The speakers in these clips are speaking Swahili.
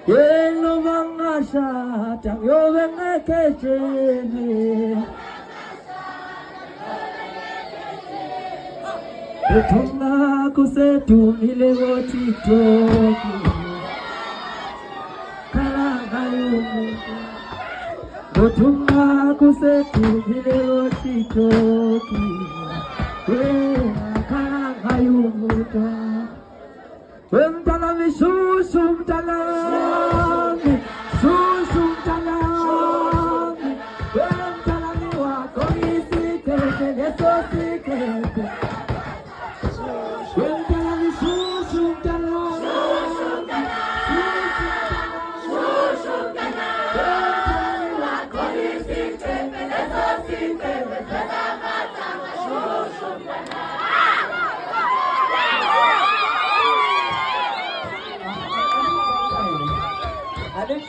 Yelo mangasha tang yo venge kecheni. Betunga kusetu mile woti toki. Kalagayu. Betunga kusetu mile woti toki. Kalagayu muta. Umtalami susum talami, susum talami. Umtalami wa koni sikete, eso sikete. Umtalami susum talami, susum talami. Umtalami wa koni sikete, eso sikete. Susum talami.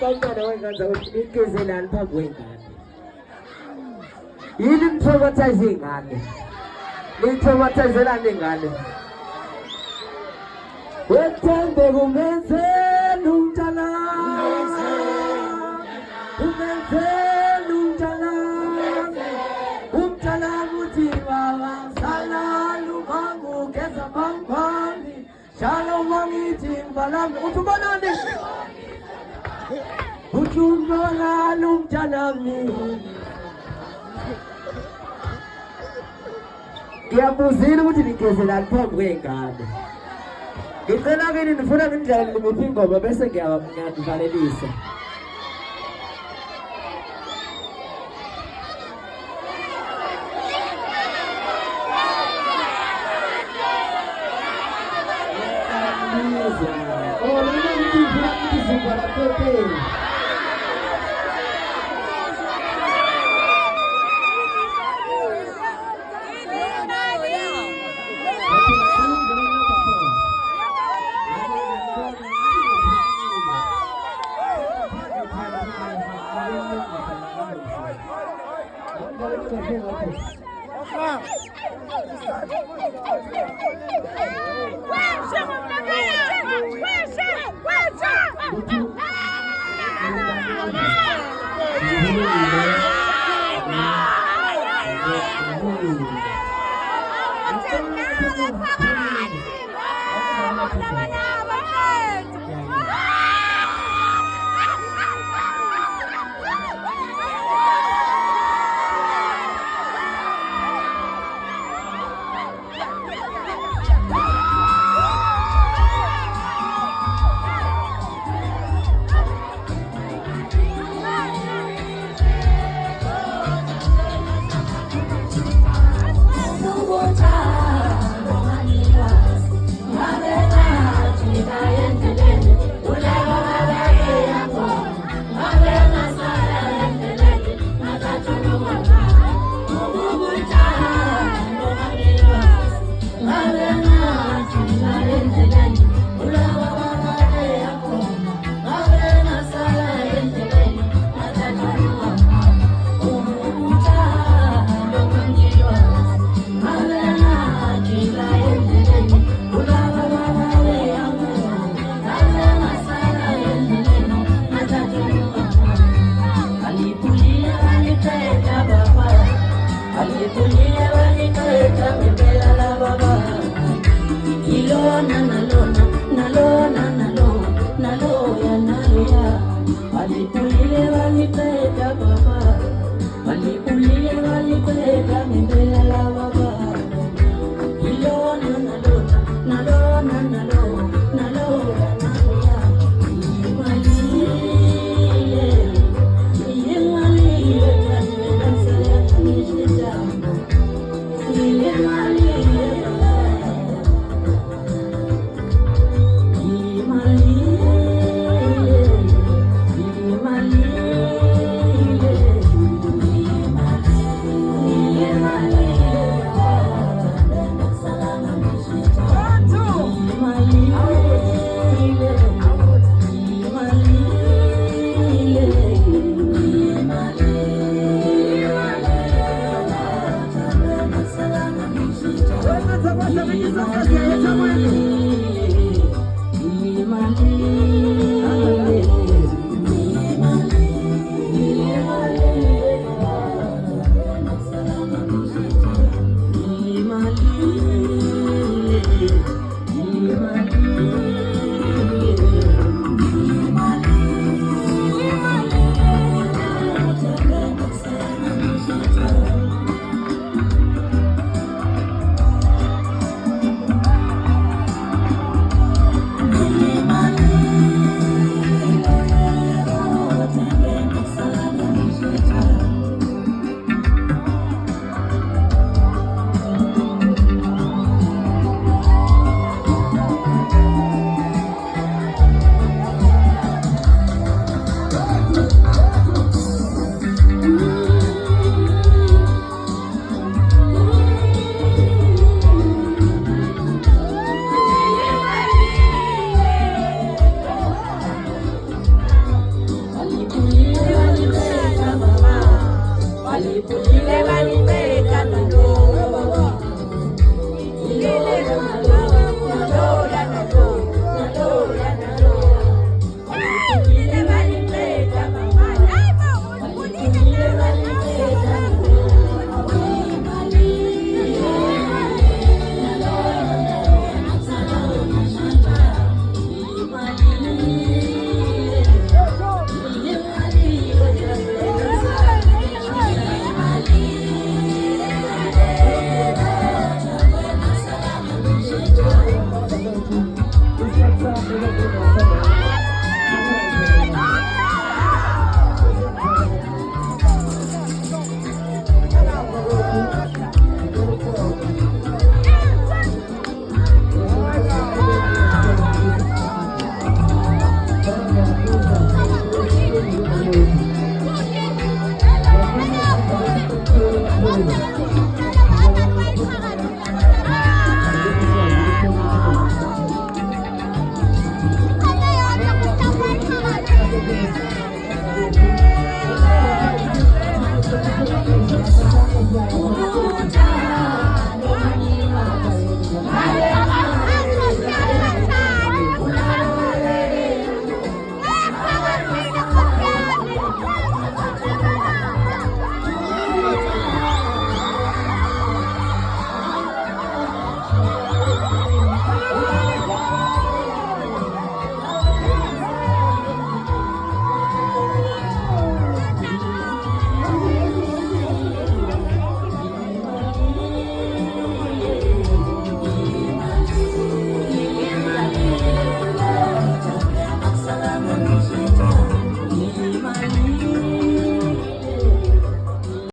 Kongana wenganza unikizela phambi kwengane. Yini mthokothayisa ingane? Nithokothayisela ingane. Wethembe kumenzela umntana. Kumenzela umntana. Umntana uthi baba sala lumangu keza mangani. Shalom wangithi mbalami uthubonani. Uchumana lumtanami. Ngiyabuzile ukuthi nikezela phambi kwengane. Ngicela ke nifuna nindlale ngiphi ingoma bese ngiyadlalelisa. Uno